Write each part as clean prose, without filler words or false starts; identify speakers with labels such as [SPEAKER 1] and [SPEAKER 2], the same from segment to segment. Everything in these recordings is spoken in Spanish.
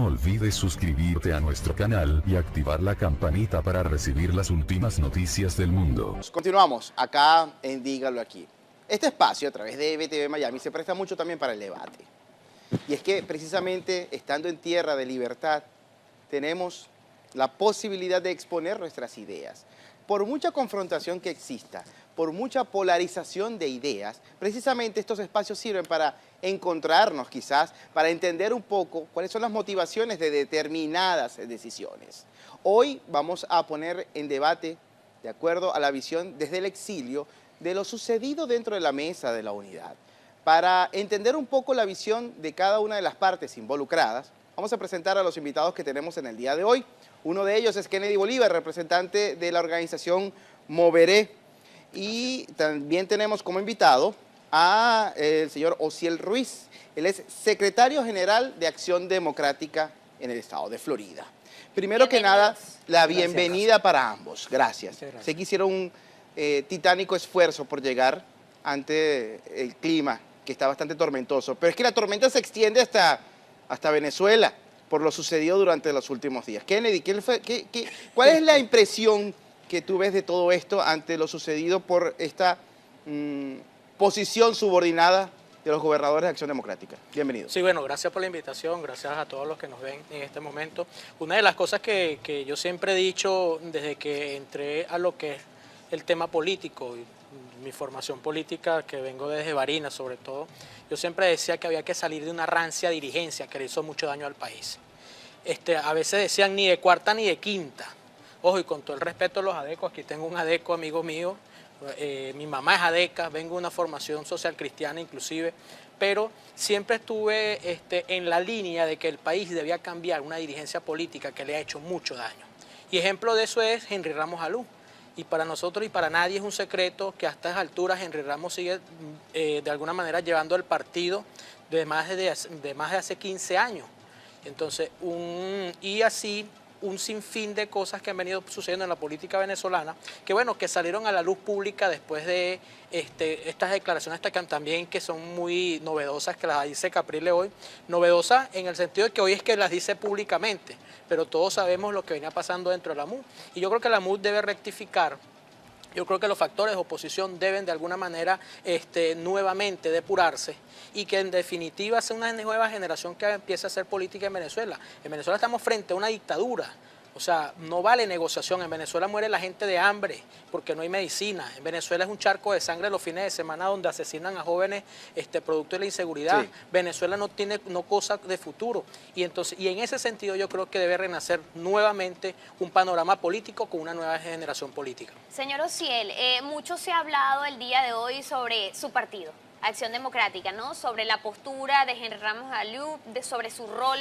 [SPEAKER 1] olvides suscribirte a nuestro canal y activar la campanita para recibir las últimas noticias del mundo.
[SPEAKER 2] Continuamos acá en Dígalo Aquí. Este espacio a través de EBTV Miami se presta mucho también para el debate. Y es que precisamente estando en tierra de libertad tenemos la posibilidad de exponer nuestras ideas. Por mucha confrontación que exista, por mucha polarización de ideas, precisamente estos espacios sirven para encontrarnos quizás, para entender un poco cuáles son las motivaciones de determinadas decisiones. Hoy vamos a poner en debate, de acuerdo a la visión desde el exilio, de lo sucedido dentro de la mesa de la unidad. Para entender un poco la visión de cada una de las partes involucradas, vamos a presentar a los invitados que tenemos en el día de hoy. Uno de ellos es Kennedy Bolívar, representante de la organización Moveré. Y también tenemos como invitado a el señor Osiel Ruiz. Él es secretario general de Acción Democrática en el estado de Florida. Primero que nada, la bienvenida para ambos. Gracias. Sé que hicieron un titánico esfuerzo por llegar ante el clima, que está bastante tormentoso. Pero es que la tormenta se extiende hasta Venezuela, por lo sucedido durante los últimos días. Kennedy, ¿cuál es la impresión que tú ves de todo esto ante lo sucedido por esta posición subordinada de los gobernadores de Acción Democrática? Bienvenido.
[SPEAKER 3] Sí, bueno, gracias por la invitación, gracias a todos los que nos ven en este momento. Una de las cosas que yo siempre he dicho desde que entré a lo que es el tema político, mi formación política, que vengo desde Barinas sobre todo, yo siempre decía que había que salir de una rancia dirigencia que le hizo mucho daño al país. A veces decían ni de cuarta ni de quinta. Ojo, y con todo el respeto a los adecos, aquí tengo un adeco amigo mío, mi mamá es adeca, vengo de una formación social cristiana inclusive, pero siempre estuve en la línea de que el país debía cambiar una dirigencia política que le ha hecho mucho daño. Y ejemplo de eso es Henry Ramos Alú. Y para nosotros y para nadie es un secreto que a estas alturas Henry Ramos sigue de alguna manera llevando el partido de más de hace 15 años. Entonces, y así un sinfín de cosas que han venido sucediendo en la política venezolana, que bueno, que salieron a la luz pública después de estas declaraciones también que son muy novedosas, que las dice Capriles hoy, novedosas en el sentido de que hoy es que las dice públicamente, pero todos sabemos lo que venía pasando dentro de la MUD, y yo creo que la MUD debe rectificar. Yo creo que los factores de oposición deben de alguna manera nuevamente depurarse y que en definitiva sea una nueva generación que empiece a hacer política en Venezuela. En Venezuela estamos frente a una dictadura. O sea, no vale negociación. En Venezuela muere la gente de hambre porque no hay medicina. En Venezuela es un charco de sangre los fines de semana donde asesinan a jóvenes producto de la inseguridad. Sí. Venezuela no tiene cosa de futuro. Y en ese sentido yo creo que debe renacer nuevamente un panorama político con una nueva generación política.
[SPEAKER 4] Señor Osiel, mucho se ha hablado el día de hoy sobre su partido, Acción Democrática, ¿no? Sobre la postura de Henry Ramos Alú, sobre su rol.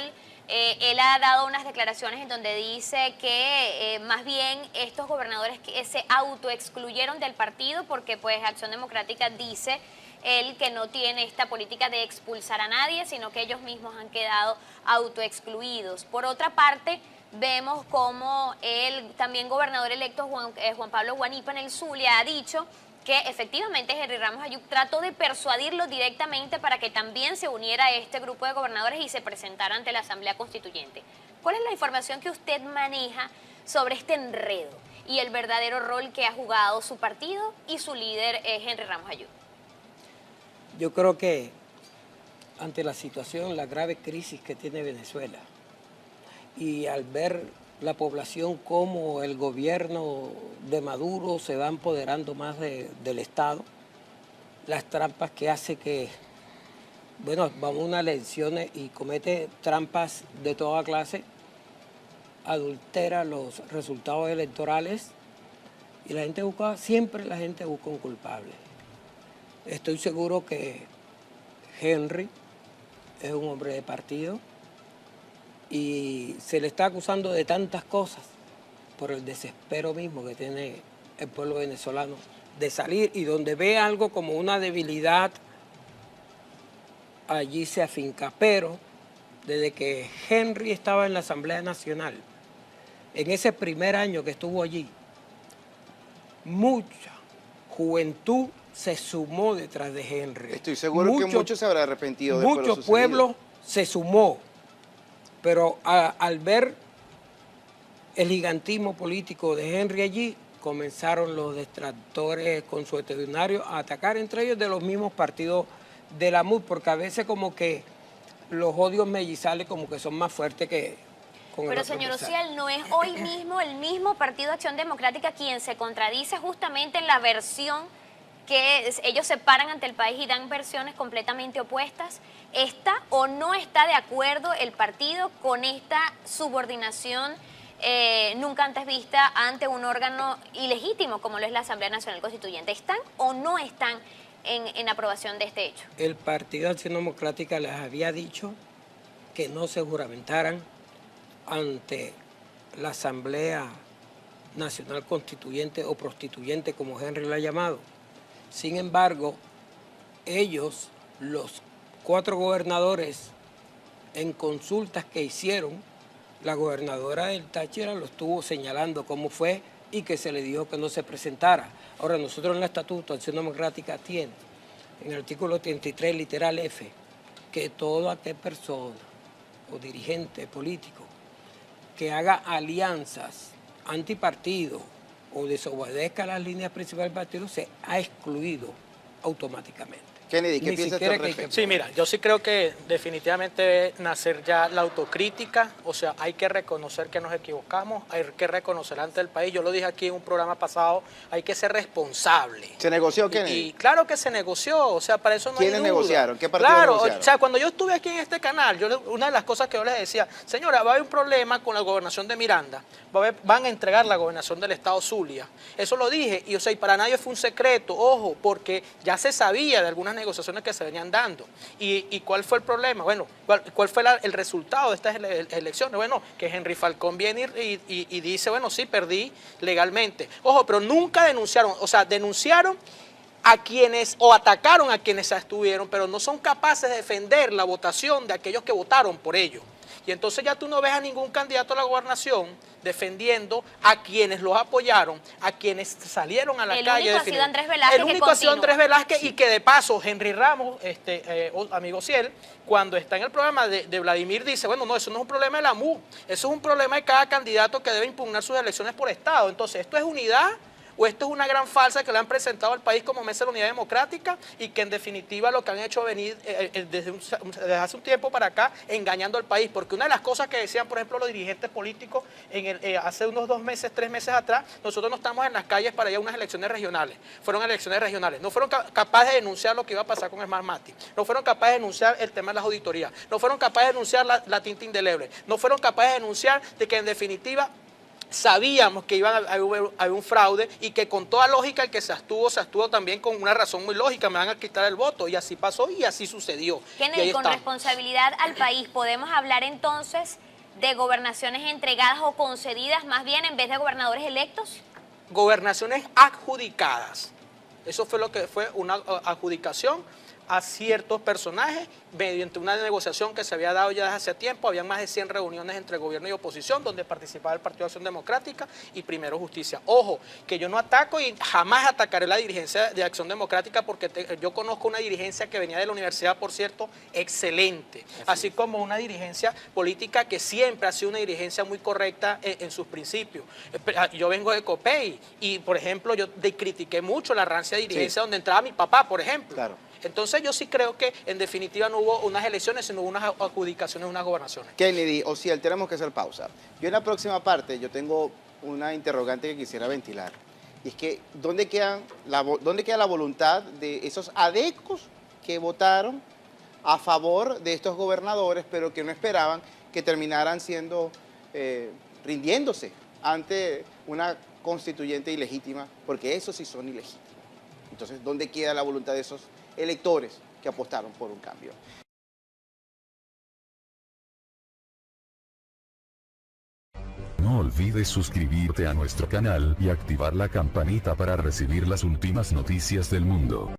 [SPEAKER 4] Él ha dado unas declaraciones en donde dice que más bien estos gobernadores que se autoexcluyeron del partido porque pues Acción Democrática dice él que no tiene esta política de expulsar a nadie, sino que ellos mismos han quedado autoexcluidos. Por otra parte, vemos como el también gobernador electo Juan Pablo Guanipa en el Zulia ha dicho que efectivamente Henry Ramos Alú trató de persuadirlo directamente para que también se uniera a este grupo de gobernadores y se presentara ante la Asamblea Constituyente. ¿Cuál es la información que usted maneja sobre este enredo y el verdadero rol que ha jugado su partido y su líder Henry Ramos Alú?
[SPEAKER 5] Yo creo que ante la situación, la grave crisis que tiene Venezuela y al ver la población cómo el gobierno de Maduro se va empoderando más del Estado, las trampas que hace que, bueno, vamos a unas elecciones y comete trampas de toda clase, adultera los resultados electorales y la gente siempre la gente busca un culpable. Estoy seguro que Henry es un hombre de partido y se le está acusando de tantas cosas por el desespero mismo que tiene el pueblo venezolano de salir y donde ve algo como una debilidad, allí se afinca. Pero desde que Henry estaba en la Asamblea Nacional, en ese primer año que estuvo allí, mucha juventud se sumó detrás de Henry.
[SPEAKER 2] Estoy seguro que muchos se habrán arrepentido después de lo sucedido.
[SPEAKER 5] Mucho pueblo se sumó. Pero al ver el gigantismo político de Henry allí, comenzaron los detractores consuetudinarios a atacar, entre ellos de los mismos partidos de la MUD, porque a veces como que los odios mellizales como que son más fuertes que con el
[SPEAKER 4] Pero
[SPEAKER 5] otro
[SPEAKER 4] señor
[SPEAKER 5] adversario.
[SPEAKER 4] Ociel, ¿no es hoy mismo el mismo Partido Acción Democrática quien se contradice justamente en la versión que ellos se paran ante el país y dan versiones completamente opuestas? ¿Está o no está de acuerdo el partido con esta subordinación nunca antes vista ante un órgano ilegítimo como lo es la Asamblea Nacional Constituyente? ¿Están o no están en aprobación de este hecho?
[SPEAKER 5] El Partido Acción Democrática les había dicho que no se juramentaran ante la Asamblea Nacional Constituyente o prostituyente, como Henry lo ha llamado. Sin embargo, ellos, los 4 gobernadores, en consultas que hicieron, la gobernadora del Táchira lo estuvo señalando cómo fue y que se le dijo que no se presentara. Ahora, nosotros en el Estatuto de Acción Democrática tiene, en el artículo 33, literal F, que toda aquella persona o dirigente político que haga alianzas antipartido o desobedezca las líneas principales del partido se ha excluido automáticamente.
[SPEAKER 2] Kennedy, ¿qué
[SPEAKER 5] Ni
[SPEAKER 2] piensas
[SPEAKER 5] siquiera
[SPEAKER 2] al
[SPEAKER 5] que-
[SPEAKER 2] respecto?
[SPEAKER 3] Sí, mira, yo sí creo que definitivamente debe nacer ya la autocrítica, o sea, hay que reconocer que nos equivocamos, hay que reconocer ante el país, yo lo dije aquí en un programa pasado, hay que ser responsable.
[SPEAKER 2] ¿Se negoció, Kennedy?
[SPEAKER 3] Y claro que se negoció, o sea, para eso no hay
[SPEAKER 2] ¿Quiénes
[SPEAKER 3] duda.
[SPEAKER 2] negociaron? ¿Qué partidos
[SPEAKER 3] Claro,
[SPEAKER 2] negociaron?
[SPEAKER 3] o sea, cuando yo estuve aquí en este canal, una de las cosas que yo les decía, señora, va a haber un problema con la gobernación de Miranda, van a entregar la gobernación del estado Zulia. Eso lo dije, y o sea, y para nadie fue un secreto, ojo, porque ya se sabía de algunas negociaciones que se venían dando. ¿Y cuál fue el problema? Bueno, ¿cuál fue el resultado de estas elecciones? Bueno, que Henry Falcón viene y dice, bueno, sí, perdí legalmente. Ojo, pero nunca denunciaron, o sea, denunciaron a quienes, o atacaron a quienes se abstuvieron, pero no son capaces de defender la votación de aquellos que votaron por ellos. Y entonces ya tú no ves a ningún candidato a la gobernación defendiendo a quienes los apoyaron, a quienes salieron a la calle.
[SPEAKER 4] El único ha sido Andrés Velázquez.
[SPEAKER 3] El único ha sido Andrés Velázquez, y que de paso Henry Ramos, amigo Ciel, cuando está en el programa de Vladimir, dice, bueno, no, eso no es un problema de la MU, eso es un problema de cada candidato que debe impugnar sus elecciones por estado. Entonces, ¿esto es unidad o esto es una gran farsa que le han presentado al país como mesa de la unidad democrática y que en definitiva lo que han hecho venir desde hace un tiempo para acá engañando al país? Porque una de las cosas que decían, por ejemplo, los dirigentes políticos hace unos 2 meses, 3 meses atrás, nosotros no estamos en las calles para ir a unas elecciones regionales. Fueron elecciones regionales. No fueron capaces de denunciar lo que iba a pasar con Smart Mati. No fueron capaces de denunciar el tema de las auditorías. No fueron capaces de denunciar la tinta indeleble. No fueron capaces de denunciar de que en definitiva sabíamos que iba a haber un fraude y que con toda lógica el que se abstuvo también con una razón muy lógica, me van a quitar el voto, y así pasó y así sucedió.
[SPEAKER 4] Kennedy, con responsabilidad al país, ¿podemos hablar entonces de gobernaciones entregadas o concedidas más bien en vez de gobernadores electos?
[SPEAKER 3] Gobernaciones adjudicadas, eso fue lo que fue una adjudicación a ciertos personajes mediante una negociación que se había dado ya desde hace tiempo. Habían más de 100 reuniones entre gobierno y oposición donde participaba el Partido de Acción Democrática y Primero Justicia. Ojo, que yo no ataco y jamás atacaré la dirigencia de Acción Democrática porque yo conozco una dirigencia que venía de la universidad, por cierto, excelente, así como una dirigencia política que siempre ha sido una dirigencia muy correcta en sus principios. Yo vengo de Copey y, por ejemplo, yo critiqué mucho la rancia dirigencia donde entraba mi papá, por ejemplo.
[SPEAKER 2] Claro.
[SPEAKER 3] Entonces yo sí creo que en definitiva no hubo unas elecciones, sino unas adjudicaciones, unas gobernaciones.
[SPEAKER 2] Kennedy, o si tenemos que hacer pausa. Yo en la próxima parte, yo tengo una interrogante que quisiera ventilar. Y es que, ¿dónde queda la voluntad de esos adecos que votaron a favor de estos gobernadores, pero que no esperaban que terminaran rindiéndose ante una constituyente ilegítima? Porque esos sí son ilegítimos. Entonces, ¿dónde queda la voluntad de esos electores que apostaron por un cambio?
[SPEAKER 1] No olvides suscribirte a nuestro canal y activar la campanita para recibir las últimas noticias del mundo.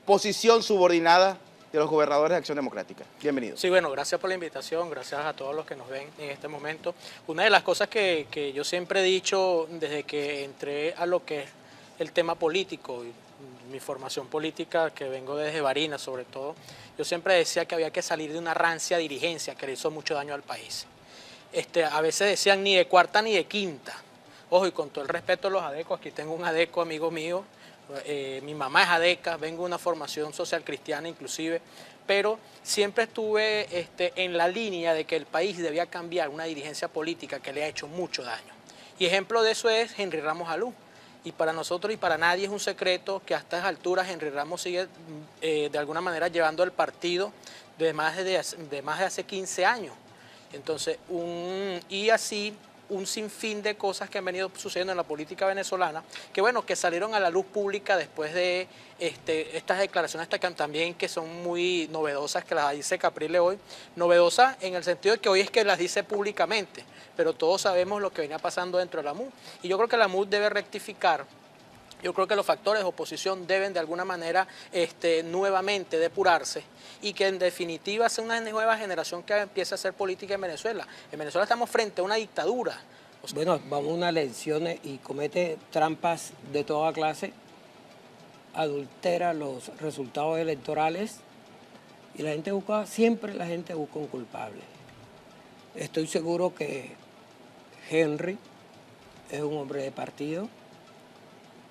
[SPEAKER 2] Posición subordinada de los gobernadores de Acción Democrática. Bienvenidos.
[SPEAKER 3] Sí, bueno, gracias por la invitación, gracias a todos los que nos ven en este momento. Una de las cosas que yo siempre he dicho desde que entré a lo que es el tema político, y mi formación política, que vengo desde Barinas sobre todo, yo siempre decía que había que salir de una rancia dirigencia que le hizo mucho daño al país. A veces decían ni de cuarta ni de quinta. Ojo, y con todo el respeto a los adecos, aquí tengo un adeco amigo mío, mi mamá es adeca, vengo de una formación social cristiana inclusive, pero siempre estuve en la línea de que el país debía cambiar una dirigencia política que le ha hecho mucho daño. Y ejemplo de eso es Henry Ramos Alú. Y para nosotros y para nadie es un secreto que a estas alturas Henry Ramos sigue de alguna manera llevando el partido de más de hace 15 años. Entonces, y así un sinfín de cosas que han venido sucediendo en la política venezolana, que bueno, que salieron a la luz pública después de estas declaraciones también que son muy novedosas, que las dice Caprile hoy, novedosas en el sentido de que hoy es que las dice públicamente, pero todos sabemos lo que venía pasando dentro de la MUD, y yo creo que la MUD debe rectificar. Yo creo que los factores de oposición deben de alguna manera nuevamente depurarse y que en definitiva sea una nueva generación que empiece a hacer política en Venezuela. En Venezuela estamos frente a una dictadura.
[SPEAKER 5] Bueno, vamos a unas elecciones y comete trampas de toda clase, adultera los resultados electorales y siempre la gente busca un culpable. Estoy seguro que Henry es un hombre de partido,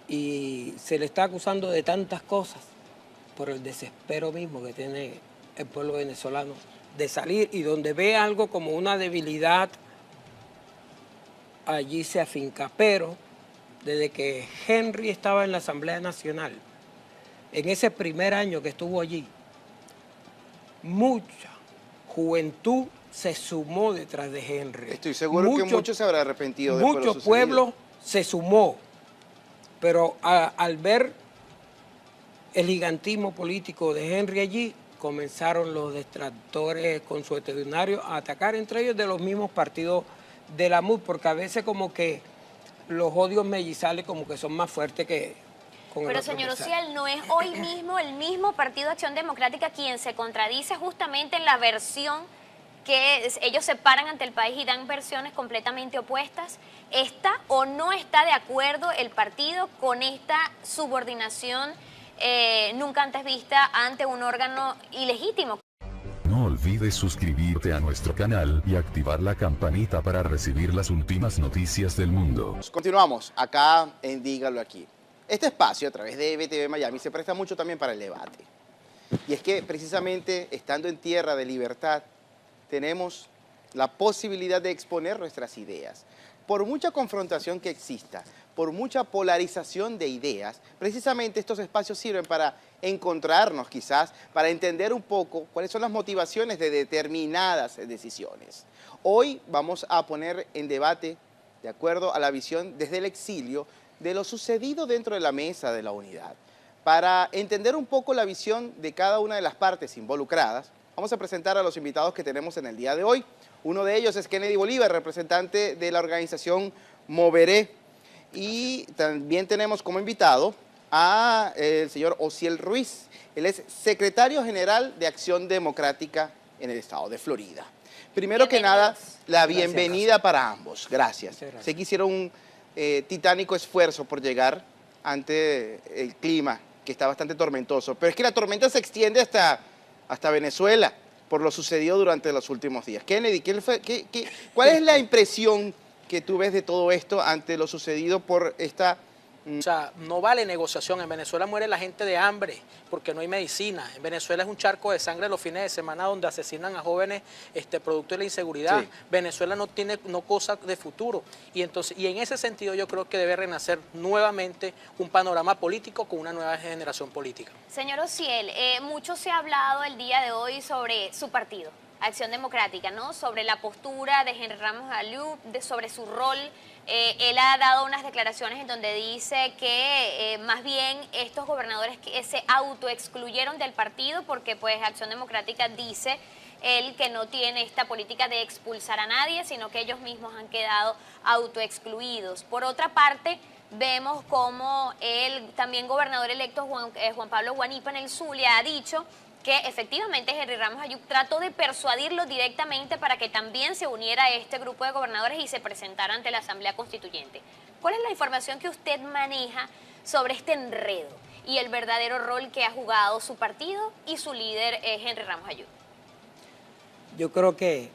[SPEAKER 5] y se le está acusando de tantas cosas por el desespero mismo que tiene el pueblo venezolano de salir, y donde ve algo como una debilidad, allí se afinca. Pero desde que Henry estaba en la Asamblea Nacional, en ese primer año que estuvo allí, mucha juventud se sumó detrás de Henry.
[SPEAKER 2] Estoy seguro que muchos se habrán arrepentido de
[SPEAKER 5] mucho pueblo se sumó. Pero al ver el gigantismo político de Henry allí, comenzaron los detractores consuetudinarios a atacar, entre ellos de los mismos partidos de la MUD, porque a veces como que los odios mellizales como que son más fuertes que con el
[SPEAKER 4] Pero
[SPEAKER 5] otro
[SPEAKER 4] señor
[SPEAKER 5] mellizal.
[SPEAKER 4] Ociel, ¿no es hoy mismo el mismo Partido Acción Democrática quien se contradice justamente en la versión que ellos se paran ante el país y dan versiones completamente opuestas? ¿Está o no está de acuerdo el partido con esta subordinación nunca antes vista ante un órgano ilegítimo?
[SPEAKER 1] No olvides suscribirte a nuestro canal y activar la campanita para recibir las últimas noticias del mundo.
[SPEAKER 2] Continuamos acá en Dígalo Aquí. Este espacio a través de BTV Miami se presta mucho también para el debate. Y es que precisamente estando en tierra de libertad, tenemos la posibilidad de exponer nuestras ideas. Por mucha confrontación que exista, por mucha polarización de ideas, precisamente estos espacios sirven para encontrarnos quizás, para entender un poco cuáles son las motivaciones de determinadas decisiones. Hoy vamos a poner en debate, de acuerdo a la visión desde el exilio, de lo sucedido dentro de la mesa de la unidad. Para entender un poco la visión de cada una de las partes involucradas, vamos a presentar a los invitados que tenemos en el día de hoy. Uno de ellos es Kennedy Bolívar, representante de la organización Moveré. Y también tenemos como invitado al señor Ociel Ruiz. Él es secretario general de Acción Democrática en el estado de Florida. Primero que nada, la bienvenida para ambos. Gracias. Sé que hicieron un titánico esfuerzo por llegar ante el clima, que está bastante tormentoso. Pero es que la tormenta se extiende hasta Venezuela, por lo sucedido durante los últimos días. Kennedy, ¿cuál es la impresión que tú ves de todo esto ante lo sucedido por esta...
[SPEAKER 3] O sea, no vale negociación. En Venezuela muere la gente de hambre porque no hay medicina. En Venezuela es un charco de sangre los fines de semana donde asesinan a jóvenes producto de la inseguridad. Sí. Venezuela no tiene cosa de futuro. Y en ese sentido yo creo que debe renacer nuevamente un panorama político con una nueva generación política.
[SPEAKER 4] Señor Ociel, mucho se ha hablado el día de hoy sobre su partido, Acción Democrática, ¿no? Sobre la postura de Henry Ramos Alú, sobre su rol. Él ha dado unas declaraciones en donde dice que más bien estos gobernadores que se autoexcluyeron del partido porque pues Acción Democrática dice él que no tiene esta política de expulsar a nadie, sino que ellos mismos han quedado autoexcluidos. Por otra parte, vemos como el también gobernador electo Juan Pablo Guanipa en el Zulia ha dicho que efectivamente Henry Ramos Alú trató de persuadirlo directamente para que también se uniera a este grupo de gobernadores y se presentara ante la Asamblea Constituyente. ¿Cuál es la información que usted maneja sobre este enredo y el verdadero rol que ha jugado su partido y su líder, Henry Ramos Ayub?
[SPEAKER 5] Yo creo que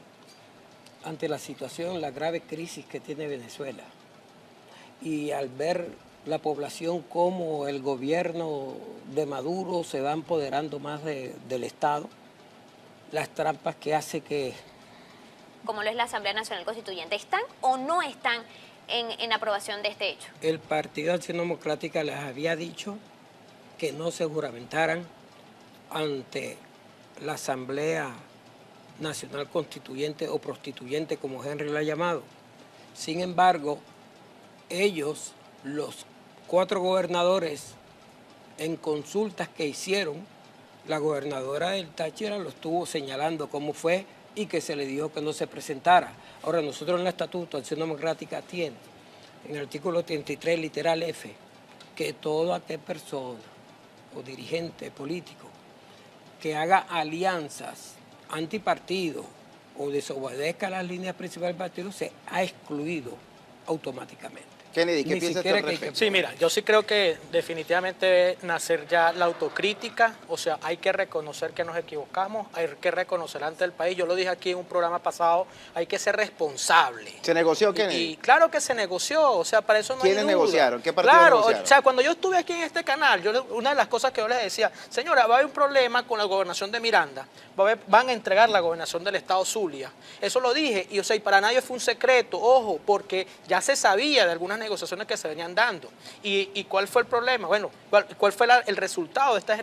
[SPEAKER 5] ante la situación, la grave crisis que tiene Venezuela, y al ver la población cómo el gobierno de Maduro se va empoderando más del Estado, las trampas que hace que...
[SPEAKER 4] Como lo es la Asamblea Nacional Constituyente, ¿están o no están en aprobación de este hecho?
[SPEAKER 5] El Partido Acción Democrática les había dicho que no se juramentaran ante la Asamblea Nacional Constituyente o Prostituyente, como Henry lo ha llamado. Sin embargo, ellos, los 4 gobernadores, en consultas que hicieron, la gobernadora del Táchira lo estuvo señalando cómo fue y que se le dijo que no se presentara. Ahora, nosotros en el Estatuto de Acción Democrática tiene, en el artículo 33, literal F, que toda aquella persona o dirigente político que haga alianzas antipartido o desobedezca las líneas principales del partido se ha excluido automáticamente.
[SPEAKER 2] Kennedy, ¿qué piensas tú al respecto?
[SPEAKER 3] Sí, mira, yo sí creo que definitivamente debe nacer ya la autocrítica, o sea, hay que reconocer que nos equivocamos, hay que reconocer ante el país, yo lo dije aquí en un programa pasado, hay que ser responsable.
[SPEAKER 2] ¿Se negoció, Kennedy?
[SPEAKER 3] Y claro que se negoció, o sea, para eso no hay
[SPEAKER 2] ¿Quiénes
[SPEAKER 3] duda.
[SPEAKER 2] negociaron? ¿Qué partidos
[SPEAKER 3] Claro,
[SPEAKER 2] negociaron?
[SPEAKER 3] o sea, cuando yo estuve aquí en este canal, una de las cosas que yo les decía, señora, va a haber un problema con la gobernación de Miranda, van a entregar la gobernación del estado Zulia, eso lo dije, y o sea, y para nadie fue un secreto, ojo, porque ya se sabía de algunas negociaciones que se venían dando. ¿Y cuál fue el problema? Bueno, ¿cuál fue el resultado de esta